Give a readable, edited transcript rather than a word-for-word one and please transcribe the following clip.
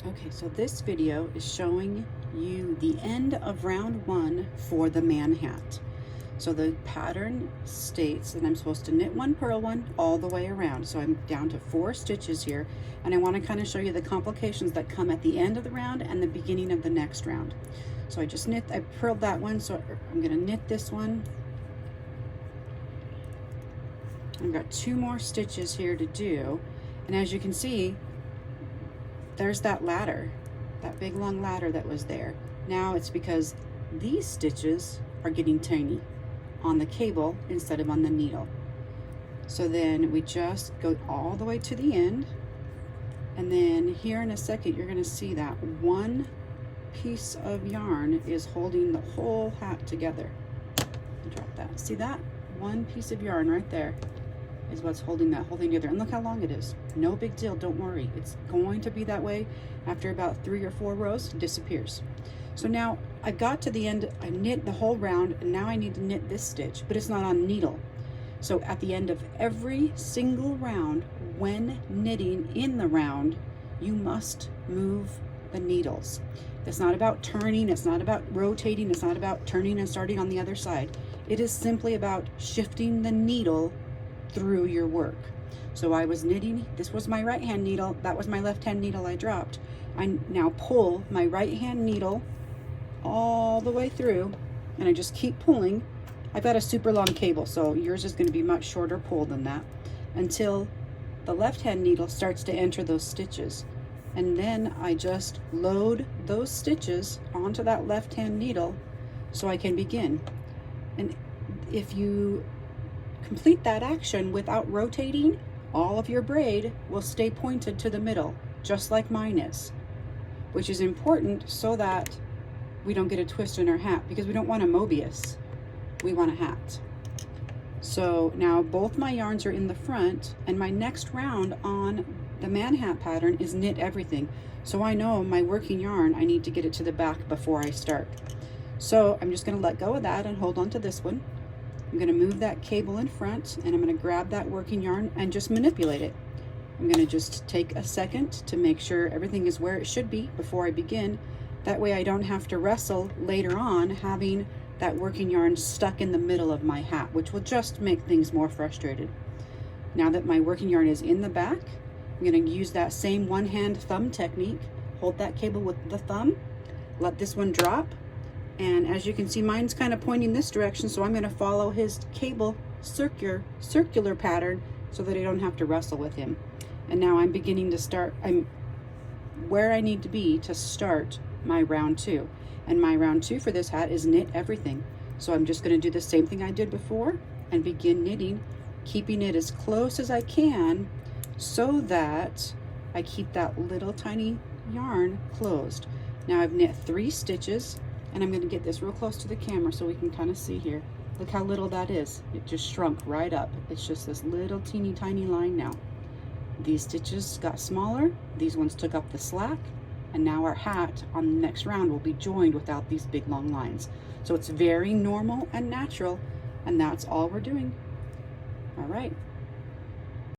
Okay, so this video is showing you the end of round one for the man hat. So the pattern states that I'm supposed to knit one, purl one all the way around. So I'm down to 4 stitches here, and I want to kind of show you the complications that come at the end of the round and the beginning of the next round. So I purled that one, so I'm going to knit this one. I've got 2 more stitches here to do, and as you can see, there's that ladder, that big long ladder that was there. Now it's because these stitches are getting tiny on the cable instead of on the needle. So then we just go all the way to the end, and then here in a second you're going to see that one piece of yarn is holding the whole hat together. Drop that. See that? One piece of yarn right there is what's holding that whole thing together. And look how long it is. No big deal, don't worry. It's going to be that way. After about 3 or 4 rows, it disappears. So now I got to the end, I knit the whole round, and now I need to knit this stitch, but it's not on needle. So at the end of every single round, when knitting in the round, you must move the needles. It's not about turning, it's not about rotating, it's not about turning and starting on the other side. It is simply about shifting the needle through your work. So I was knitting, this was my right hand needle, that was my left hand needle I dropped. I now pull my right hand needle all the way through, and I just keep pulling. I've got a super long cable, so yours is going to be much shorter pull than that, until the left hand needle starts to enter those stitches. And then I just load those stitches onto that left hand needle so I can begin. And if you complete that action without rotating, all of your braid will stay pointed to the middle, just like mine is, which is important so that we don't get a twist in our hat, because we don't want a Mobius, we want a hat. So now both my yarns are in the front, and my next round on the man hat pattern is knit everything. So I know my working yarn, I need to get it to the back before I start. So I'm just going to let go of that and hold on to this one. I'm going to move that cable in front, and I'm going to grab that working yarn and just manipulate it. I'm going to just take a second to make sure everything is where it should be before I begin. That way I don't have to wrestle later on having that working yarn stuck in the middle of my hat, which will just make things more frustrated. Now that my working yarn is in the back, I'm going to use that same one hand thumb technique. Hold that cable with the thumb, let this one drop, and as you can see, mine's kind of pointing this direction, so I'm going to follow his cable circular pattern so that I don't have to wrestle with him. And now I'm beginning to start, I'm where I need to be to start my round 2. And my round 2 for this hat is knit everything. So I'm just going to do the same thing I did before and begin knitting, keeping it as close as I can so that I keep that little tiny yarn closed. Now I've knit 3 stitches, and I'm going to get this real close to the camera so we can kind of see here. Look how little that is. It just shrunk right up. It's just this little teeny tiny line now. These stitches got smaller, these ones took up the slack, and now our hat on the next round will be joined without these big long lines. So it's very normal and natural, and that's all we're doing. All right.